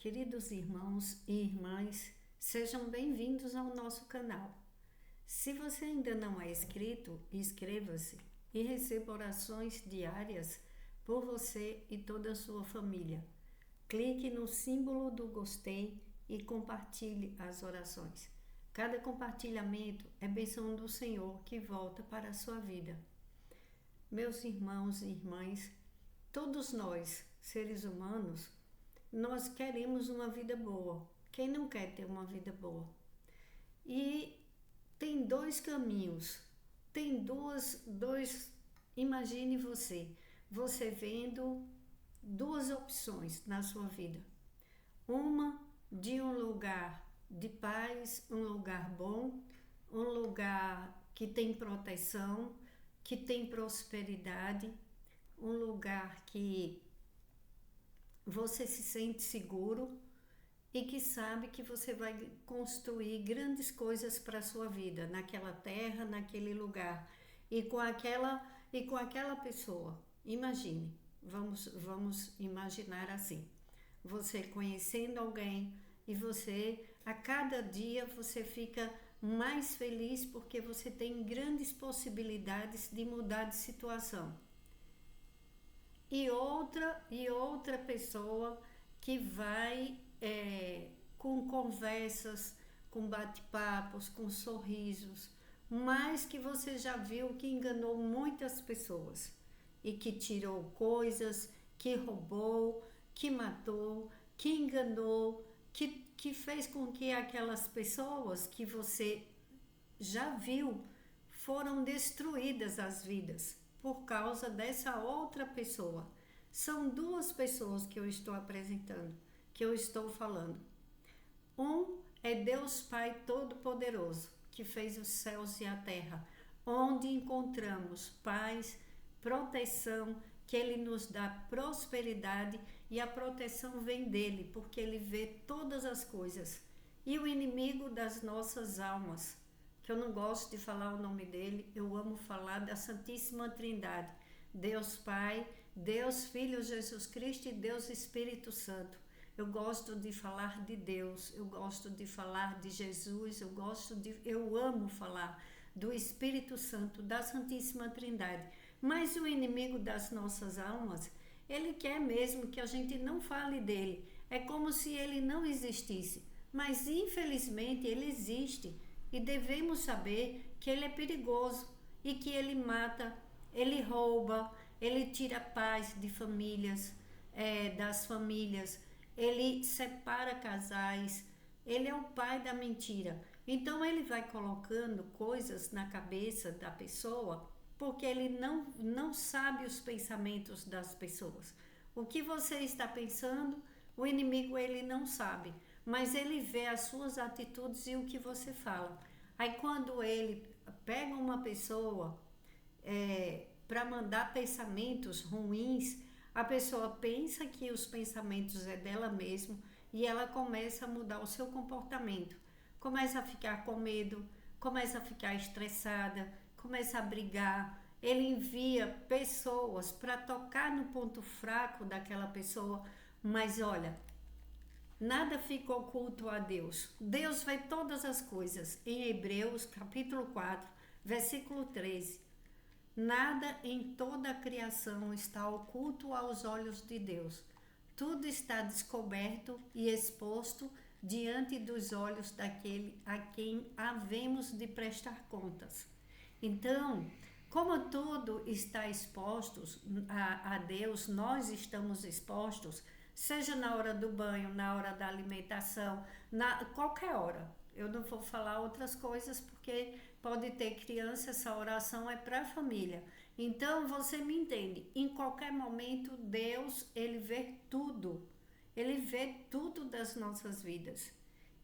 queridos irmãos e irmãs, sejam bem-vindos ao nosso canal. Se você ainda não é inscrito, inscreva-se e receba orações diárias por você e toda a sua família. Clique no símbolo do gostei e compartilhe as orações. Cada compartilhamento é bênção do Senhor que volta para a sua vida. Meus irmãos e irmãs, todos nós, seres humanos, nós queremos uma vida boa. Quem não quer ter uma vida boa? E tem dois caminhos, imagine você vendo duas opções na sua vida. Uma de um lugar de paz, um lugar bom, um lugar que tem proteção, que tem prosperidade, um lugar que você se sente seguro e que sabe que você vai construir grandes coisas para a sua vida, naquela terra, naquele lugar e com aquela pessoa. Imagine, vamos imaginar assim, você conhecendo alguém e você, a cada dia você fica mais feliz porque você tem grandes possibilidades de mudar de situação. E outra pessoa que vai com conversas, com bate-papos, com sorrisos, mas que você já viu que enganou muitas pessoas e que tirou coisas, que roubou, que matou, que enganou, que fez com que aquelas pessoas que você já viu foram destruídas as vidas por causa dessa outra pessoa. São duas pessoas que eu estou apresentando, que eu estou falando. Um é Deus Pai Todo-Poderoso, que fez os céus e a terra, onde encontramos paz, proteção, que Ele nos dá prosperidade e a proteção vem dEle, porque Ele vê todas as coisas. E o inimigo das nossas almas, que eu não gosto de falar o nome dele, eu amo falar da Santíssima Trindade, Deus Pai, Deus Filho Jesus Cristo e Deus Espírito Santo. Eu gosto de falar de Deus, eu gosto de falar de Jesus, eu amo falar do Espírito Santo, da Santíssima Trindade. Mas o inimigo das nossas almas, ele quer mesmo que a gente não fale dele. É como se ele não existisse, mas infelizmente ele existe. E devemos saber que ele é perigoso e que ele mata, ele rouba, ele tira a paz de famílias, das famílias, ele separa casais, ele é o pai da mentira. Então ele vai colocando coisas na cabeça da pessoa porque ele não sabe os pensamentos das pessoas. O que você está pensando, o inimigo ele não sabe. Mas ele vê as suas atitudes e o que você fala. Aí quando ele pega uma pessoa para mandar pensamentos ruins, a pessoa pensa que os pensamentos é dela mesma e ela começa a mudar o seu comportamento. Começa a ficar com medo, começa a ficar estressada, começa a brigar. Ele envia pessoas para tocar no ponto fraco daquela pessoa, mas olha, nada fica oculto a Deus. Deus vê todas as coisas. Em Hebreus, capítulo 4, versículo 13. Nada em toda a criação está oculto aos olhos de Deus. Tudo está descoberto e exposto diante dos olhos daquele a quem havemos de prestar contas. Então, como tudo está exposto a Deus, nós estamos expostos, seja na hora do banho, na hora da alimentação, qualquer hora. Eu não vou falar outras coisas porque pode ter criança, essa oração é para a família. Então você me entende, em qualquer momento Deus, ele vê tudo das nossas vidas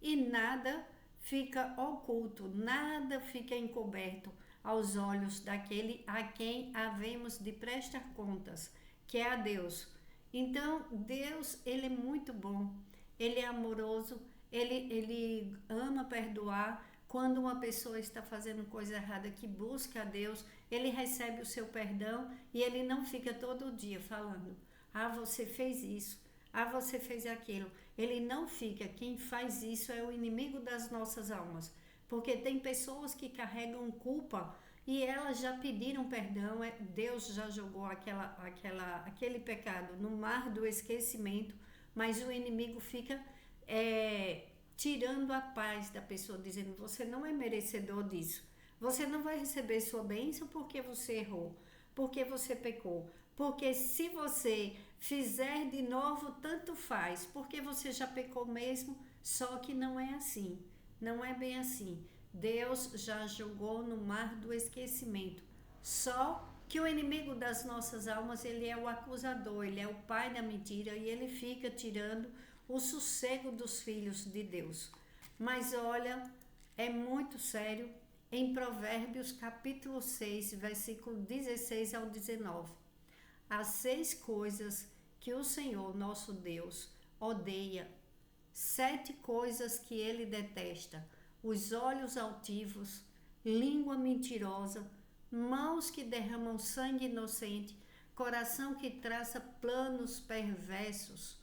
e nada fica oculto, nada fica encoberto aos olhos daquele a quem havemos de prestar contas, que é a Deus. Então, Deus, ele é muito bom, ele é amoroso, ele ama perdoar. Quando uma pessoa está fazendo coisa errada, que busca a Deus, ele recebe o seu perdão e ele não fica todo dia falando, você fez isso, Ah, você fez aquilo. Ele não fica. Quem faz isso é o inimigo das nossas almas. Porque tem pessoas que carregam culpa e elas já pediram perdão. Deus já jogou aquele pecado no mar do esquecimento, mas o inimigo fica tirando a paz da pessoa, dizendo: você não é merecedor disso. Você não vai receber sua bênção porque você errou, porque você pecou. Porque se você fizer de novo, tanto faz, porque você já pecou mesmo, só que não é assim. Não é bem assim. Deus já jogou no mar do esquecimento. Só que o inimigo das nossas almas, ele é o acusador, ele é o pai da mentira e ele fica tirando o sossego dos filhos de Deus. Mas olha, é muito sério. Em Provérbios capítulo 6, versículo 16 ao 19. Há 6 coisas que o Senhor, nosso Deus, odeia, 7 coisas que ele detesta: os olhos altivos, língua mentirosa, mãos que derramam sangue inocente, coração que traça planos perversos,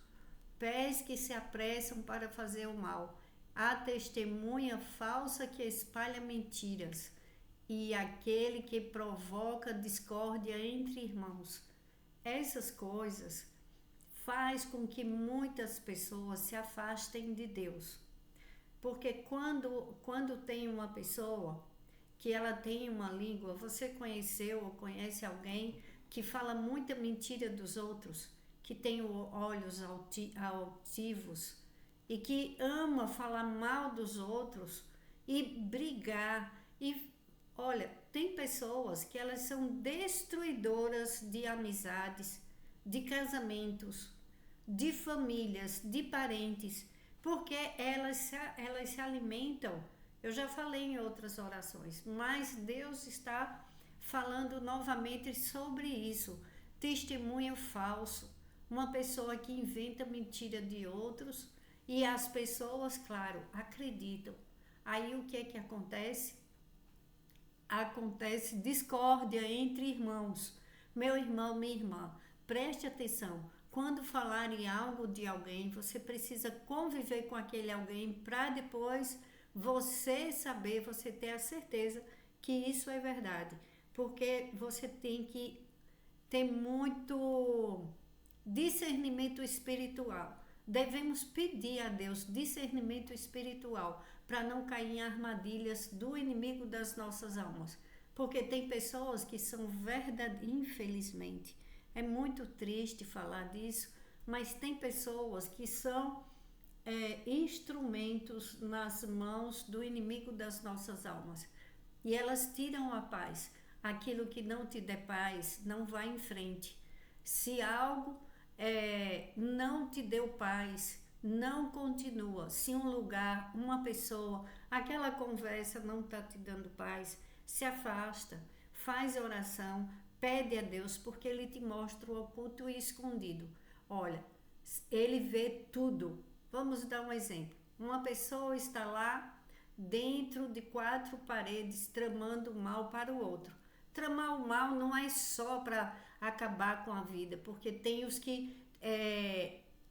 pés que se apressam para fazer o mal, a testemunha falsa que espalha mentiras e aquele que provoca discórdia entre irmãos. Essas coisas faz com que muitas pessoas se afastem de Deus. Porque quando tem uma pessoa que ela tem uma língua, você conheceu ou conhece alguém que fala muita mentira dos outros, que tem olhos altivos e que ama falar mal dos outros e brigar. E olha, tem pessoas que elas são destruidoras de amizades, de casamentos, de famílias, de parentes, porque elas se alimentam. Eu já falei em outras orações, mas Deus está falando novamente sobre isso. Testemunho falso, uma pessoa que inventa mentira de outros e as pessoas, claro, acreditam. Aí o que é que acontece? Acontece discórdia entre irmãos. Meu irmão, minha irmã, preste atenção. Quando falarem algo de alguém, você precisa conviver com aquele alguém para depois você saber, você ter a certeza que isso é verdade. Porque você tem que ter muito discernimento espiritual. Devemos pedir a Deus discernimento espiritual para não cair em armadilhas do inimigo das nossas almas. Porque tem pessoas que são verdadeiras, infelizmente, é muito triste falar disso, mas tem pessoas que são instrumentos nas mãos do inimigo das nossas almas. E elas tiram a paz. Aquilo que não te der paz, não vai em frente. Se algo não te deu paz, não continua. Se um lugar, uma pessoa, aquela conversa não está te dando paz, se afasta, faz oração, pede a Deus, porque Ele te mostra o oculto e escondido. Olha, Ele vê tudo. Vamos dar um exemplo. Uma pessoa está lá dentro de 4 paredes tramando mal para o outro. Tramar o mal não é só para acabar com a vida, porque tem os que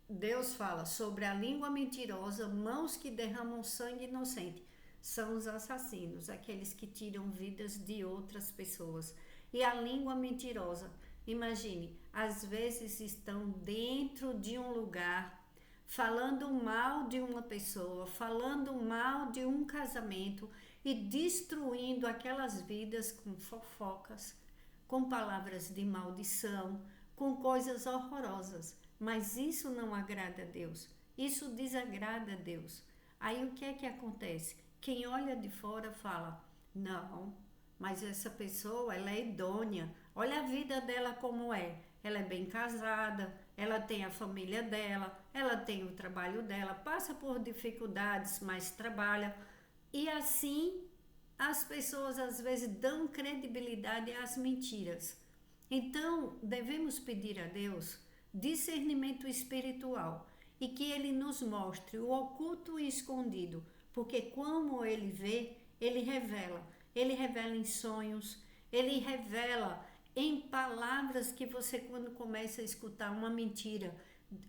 Deus fala sobre a língua mentirosa, mãos que derramam sangue inocente. São os assassinos, aqueles que tiram vidas de outras pessoas. E a língua mentirosa, imagine, às vezes estão dentro de um lugar, falando mal de uma pessoa, falando mal de um casamento e destruindo aquelas vidas com fofocas, com palavras de maldição, com coisas horrorosas. Mas isso não agrada a Deus, isso desagrada a Deus. Aí o que é que acontece? Quem olha de fora fala: não, mas essa pessoa, ela é idônea, olha a vida dela como é. Ela é bem casada, ela tem a família dela, ela tem o trabalho dela, passa por dificuldades, mas trabalha. E assim, as pessoas às vezes dão credibilidade às mentiras. Então, devemos pedir a Deus discernimento espiritual e que Ele nos mostre o oculto e escondido, porque como Ele vê, Ele revela em sonhos, Ele revela em palavras que você, quando começa a escutar uma mentira,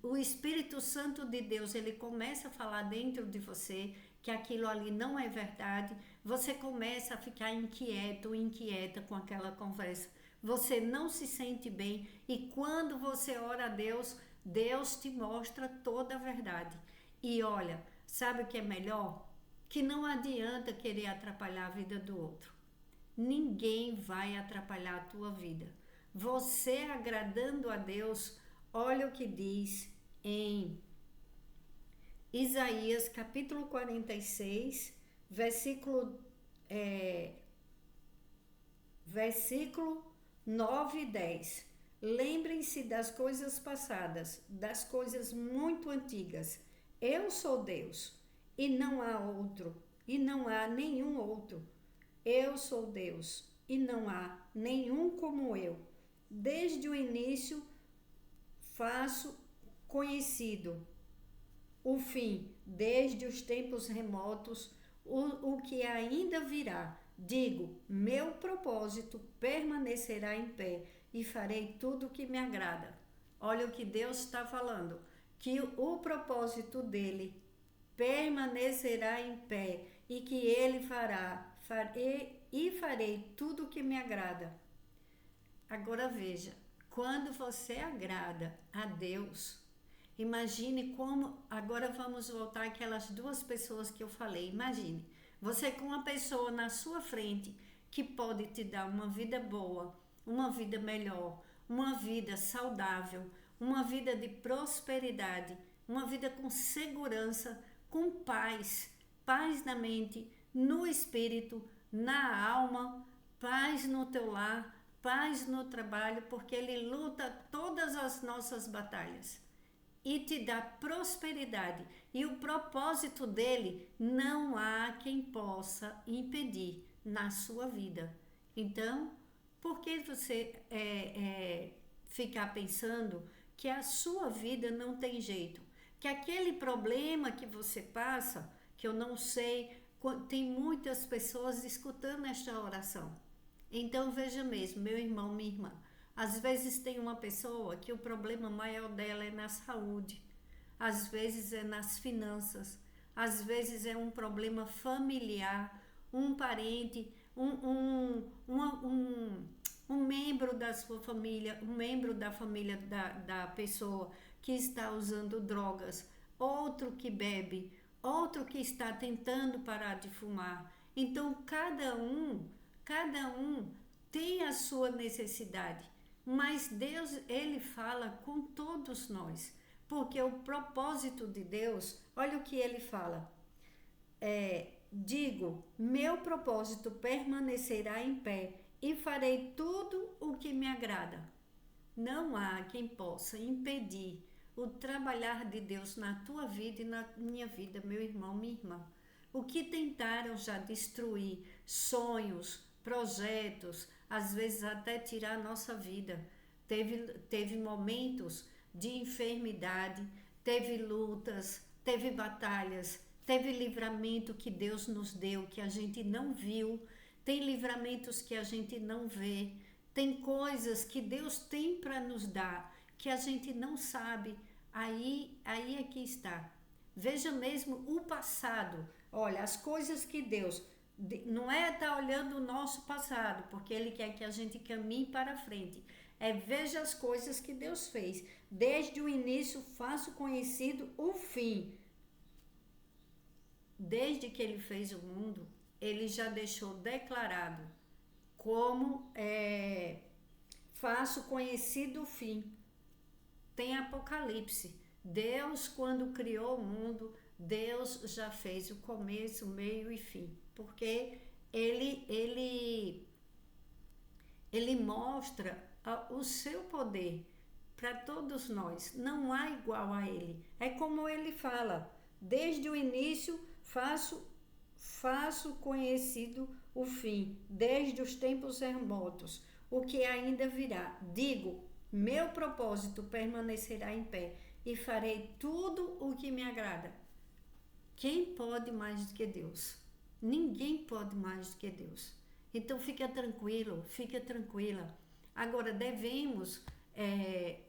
o Espírito Santo de Deus, ele começa a falar dentro de você que aquilo ali não é verdade, você começa a ficar inquieto, inquieta com aquela conversa. Você não se sente bem e quando você ora a Deus, Deus te mostra toda a verdade. E olha, sabe o que é melhor? Que não adianta querer atrapalhar a vida do outro. Ninguém vai atrapalhar a tua vida. Você agradando a Deus, olha o que diz em Isaías capítulo 46, versículo 9 e 10. Lembrem-se das coisas passadas, das coisas muito antigas. Eu sou Deus, e não há outro, e não há nenhum outro. Eu sou Deus, e não há nenhum como eu. Desde o início faço conhecido o fim, desde os tempos remotos, o que ainda virá. Digo, meu propósito permanecerá em pé e farei tudo o que me agrada. Olha o que Deus está falando, que o propósito dele permanecerá em pé e que ele farei tudo o que me agrada. Agora veja, quando você agrada a Deus, imagine como, agora vamos voltar àquelas duas pessoas que eu falei, imagine, você com uma pessoa na sua frente que pode te dar uma vida boa, uma vida melhor, uma vida saudável, uma vida de prosperidade, uma vida com segurança, com paz, paz na mente, no espírito, na alma, paz no teu lar, paz no trabalho, porque ele luta todas as nossas batalhas e te dá prosperidade. E o propósito dele não há quem possa impedir na sua vida. Então, por que você ficar pensando que a sua vida não tem jeito? Que aquele problema que você passa, que eu não sei, tem muitas pessoas escutando esta oração. Então veja mesmo, meu irmão, minha irmã, às vezes tem uma pessoa que o problema maior dela é na saúde, às vezes é nas finanças, às vezes é um problema familiar, um parente, um membro da sua família, um membro da família da pessoa que está usando drogas, outro que bebe, outro que está tentando parar de fumar. Então cada um tem a sua necessidade, mas Deus, ele fala com todos nós, porque o propósito de Deus, olha o que ele fala, digo, meu propósito permanecerá em pé e farei tudo o que me agrada. Não há quem possa impedir o trabalhar de Deus na tua vida e na minha vida, meu irmão, minha irmã. O que tentaram já destruir sonhos, projetos, às vezes até tirar a nossa vida. Teve momentos de enfermidade, teve lutas, teve batalhas, teve livramento que Deus nos deu, que a gente não viu, tem livramentos que a gente não vê, tem coisas que Deus tem para nos dar, que a gente não sabe, aí é que está. Veja mesmo o passado, olha, as coisas que Deus, não é estar olhando o nosso passado, porque Ele quer que a gente caminhe para frente, veja as coisas que Deus fez, desde o início faço conhecido o fim. Desde que Ele fez o mundo, Ele já deixou declarado como faço conhecido o fim. Tem Apocalipse. Deus, quando criou o mundo, Deus já fez o começo, meio e fim. Porque Ele mostra o seu poder para todos nós. Não há igual a Ele. É como Ele fala, desde o início faço conhecido o fim, desde os tempos remotos, o que ainda virá. Digo, meu propósito permanecerá em pé e farei tudo o que me agrada. Quem pode mais do que Deus? Ninguém pode mais do que Deus. Então fica tranquilo, fica tranquila. Agora devemos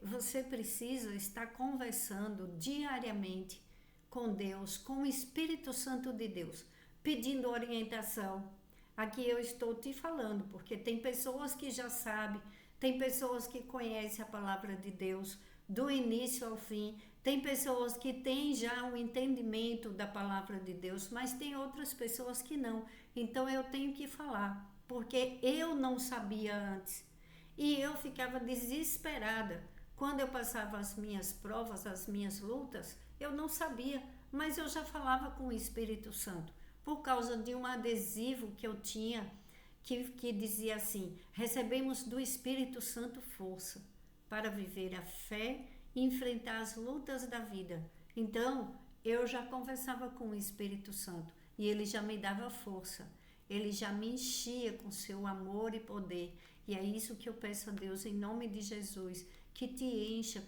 Você precisa estar conversando diariamente com Deus, com o Espírito Santo de Deus, pedindo orientação. Aqui eu estou te falando, porque tem pessoas que já sabem, tem pessoas que conhecem a palavra de Deus do início ao fim, tem pessoas que têm já um entendimento da palavra de Deus, mas tem outras pessoas que não. Então eu tenho que falar, porque eu não sabia antes. E eu ficava desesperada. Quando eu passava as minhas provas, as minhas lutas, eu não sabia, mas eu já falava com o Espírito Santo, por causa de um adesivo que eu tinha, que dizia assim: recebemos do Espírito Santo força para viver a fé e enfrentar as lutas da vida. Então, eu já conversava com o Espírito Santo e ele já me dava força. Ele já me enchia com seu amor e poder. E é isso que eu peço a Deus, em nome de Jesus, que te encha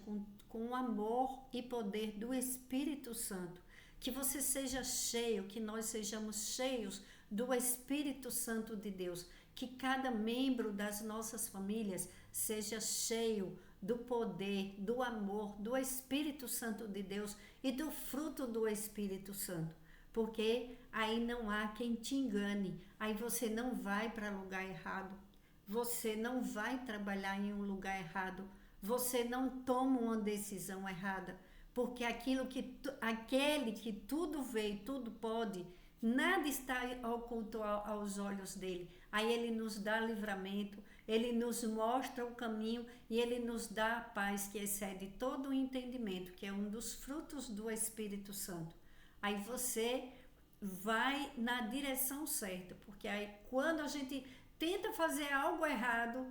com o amor e poder do Espírito Santo. Que você seja cheio, que nós sejamos cheios do Espírito Santo de Deus. Que cada membro das nossas famílias seja cheio do poder, do amor, do Espírito Santo de Deus e do fruto do Espírito Santo. Porque aí não há quem te engane, aí você não vai para lugar errado, você não vai trabalhar em um lugar errado, você não toma uma decisão errada, porque aquele que tudo vê e tudo pode, nada está oculto aos olhos dele. Aí ele nos dá livramento, ele nos mostra o caminho e ele nos dá a paz que excede todo o entendimento, que é um dos frutos do Espírito Santo. Aí você vai na direção certa, porque aí quando a gente tenta fazer algo errado,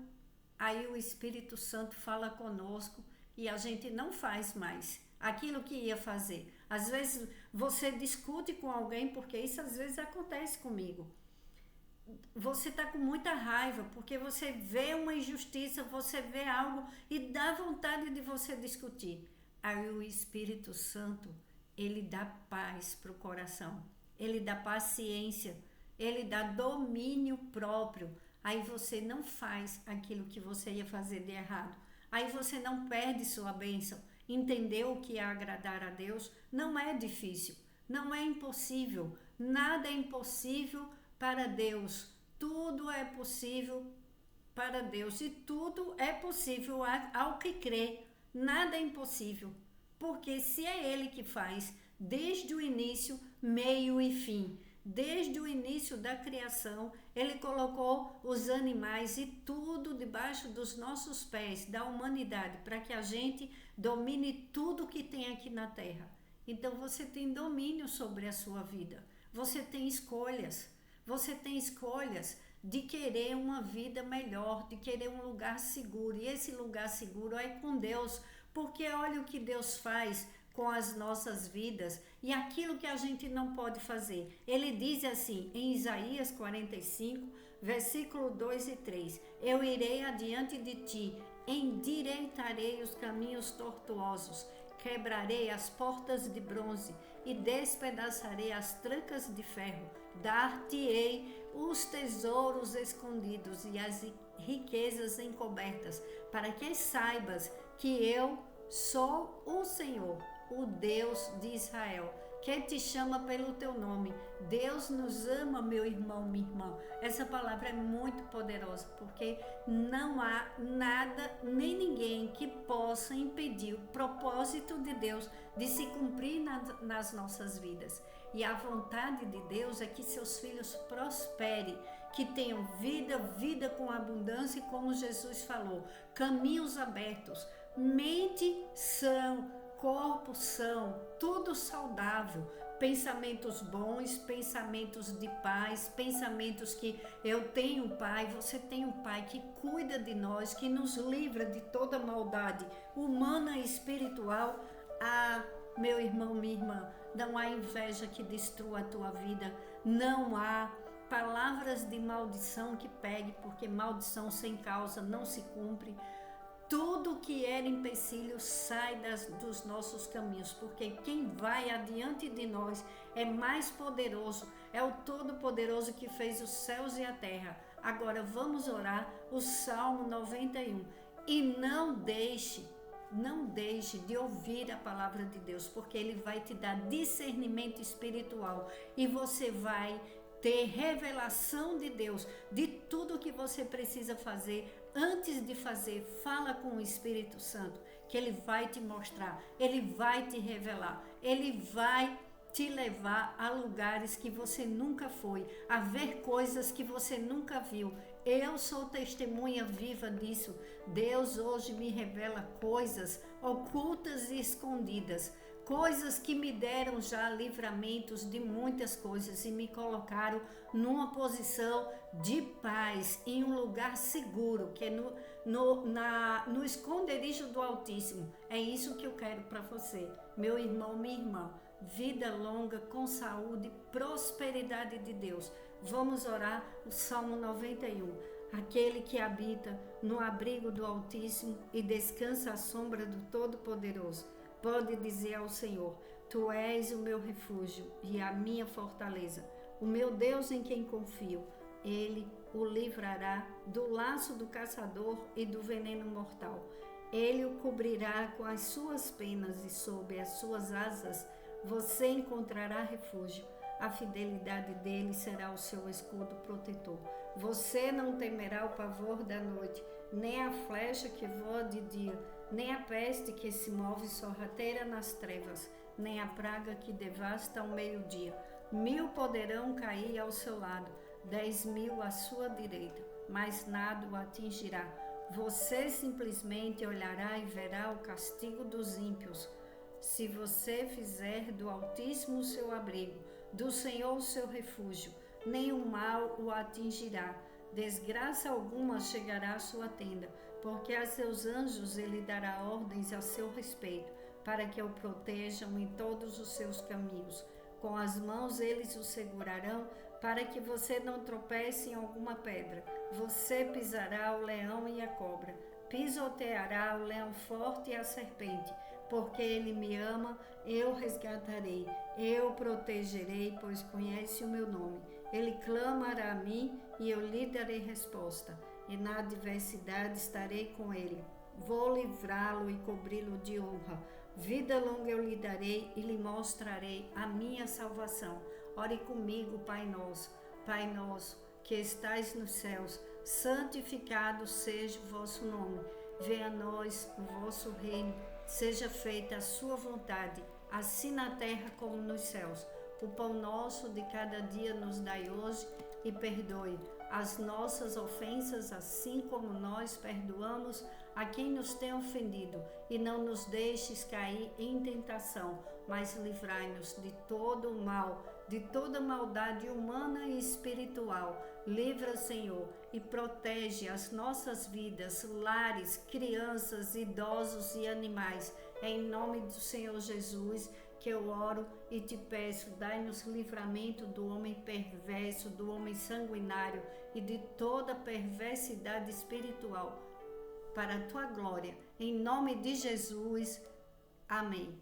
aí o Espírito Santo fala conosco e a gente não faz mais aquilo que ia fazer. Às vezes você discute com alguém, porque isso às vezes acontece comigo. Você está com muita raiva, porque você vê uma injustiça, você vê algo e dá vontade de você discutir. Aí o Espírito Santo, ele dá paz para o coração, ele dá paciência, ele dá domínio próprio. Aí você não faz aquilo que você ia fazer de errado. Aí você não perde sua bênção. Entender o que é agradar a Deus não é difícil, não é impossível. Nada é impossível para Deus. Tudo é possível para Deus e tudo é possível ao que crê. Nada é impossível, porque se é Ele que faz, desde o início, meio e fim, desde o início da criação, Ele colocou os animais e tudo debaixo dos nossos pés, da humanidade, para que a gente domine tudo que tem aqui na terra. Então você tem domínio sobre a sua vida, você tem escolhas de querer uma vida melhor, de querer um lugar seguro, e esse lugar seguro é com Deus, porque olha o que Deus faz com as nossas vidas e aquilo que a gente não pode fazer. Ele diz assim em Isaías 45, versículo 2 e 3: eu irei adiante de ti, endireitarei os caminhos tortuosos, quebrarei as portas de bronze e despedaçarei as trancas de ferro, dar-te-ei os tesouros escondidos e as riquezas encobertas, para que saibas que eu sou o Senhor, o Deus de Israel, que te chama pelo teu nome. Deus nos ama, meu irmão, minha irmã. Essa palavra é muito poderosa, porque não há nada nem ninguém que possa impedir o propósito de Deus de se cumprir nas nossas vidas. E a vontade de Deus é que seus filhos prosperem, que tenham vida com abundância, e como Jesus falou, caminhos abertos, mente sã, corpo são, tudo saudável, pensamentos bons, pensamentos de paz, pensamentos que eu tenho um Pai, você tem um Pai que cuida de nós, que nos livra de toda maldade humana e espiritual. Ah, meu irmão, minha irmã, não há inveja que destrua a tua vida, não há palavras de maldição que pegue, porque maldição sem causa não se cumpre. Tudo que era empecilho sai dos nossos caminhos, porque quem vai adiante de nós é mais poderoso, é o Todo-Poderoso que fez os céus e a terra. Agora vamos orar o Salmo 91. E não deixe de ouvir a palavra de Deus, porque Ele vai te dar discernimento espiritual e você vai ter revelação de Deus, de tudo que você precisa fazer. Antes de fazer, fala com o Espírito Santo, que Ele vai te mostrar, Ele vai te revelar, Ele vai te levar a lugares que você nunca foi, a ver coisas que você nunca viu. Eu sou testemunha viva disso. Deus hoje me revela coisas ocultas e escondidas, coisas que me deram já livramentos de muitas coisas e me colocaram numa posição de paz, em um lugar seguro, que é no esconderijo do Altíssimo. É isso que eu quero para você, meu irmão, minha irmã. Vida longa, com saúde, prosperidade de Deus. Vamos orar o Salmo 91. Aquele que habita no abrigo do Altíssimo e descansa à sombra do Todo-Poderoso, pode dizer ao Senhor: Tu és o meu refúgio e a minha fortaleza, o meu Deus em quem confio. Ele o livrará do laço do caçador e do veneno mortal. Ele o cobrirá com as suas penas e sob as suas asas você encontrará refúgio. A fidelidade dele será o seu escudo protetor. Você não temerá o pavor da noite, nem a flecha que voa de dia, nem a peste que se move sorrateira nas trevas, nem a praga que devasta ao meio-dia. 1000 poderão cair ao seu lado, 10.000 à sua direita, mas nada o atingirá. Você simplesmente olhará e verá o castigo dos ímpios. Se você fizer do Altíssimo o seu abrigo, do Senhor o seu refúgio, nenhum mal o atingirá, desgraça alguma chegará à sua tenda, porque a seus anjos ele dará ordens a seu respeito, para que o protejam em todos os seus caminhos. Com as mãos eles o segurarão, para que você não tropece em alguma pedra. Você pisará o leão e a cobra, pisoteará o leão forte e a serpente. Porque ele me ama, eu resgatarei, eu protegerei, pois conhece o meu nome. Ele clamará a mim e eu lhe darei resposta, e na adversidade estarei com ele. Vou livrá-lo e cobri-lo de honra. Vida longa eu lhe darei e lhe mostrarei a minha salvação. Ore comigo, Pai nosso, que estais nos céus, santificado seja o vosso nome. Venha a nós o vosso reino. Seja feita a sua vontade, assim na terra como nos céus. O pão nosso de cada dia nos dai hoje, e perdoe as nossas ofensas, assim como nós perdoamos a quem nos tem ofendido. E não nos deixes cair em tentação, mas livrai-nos de todo o mal, de toda maldade humana e espiritual. Livra, Senhor, e protege as nossas vidas, lares, crianças, idosos e animais. É em nome do Senhor Jesus que eu oro e te peço, dai-nos livramento do homem perverso, do homem sanguinário e de toda perversidade espiritual, para a tua glória. Em nome de Jesus, amém.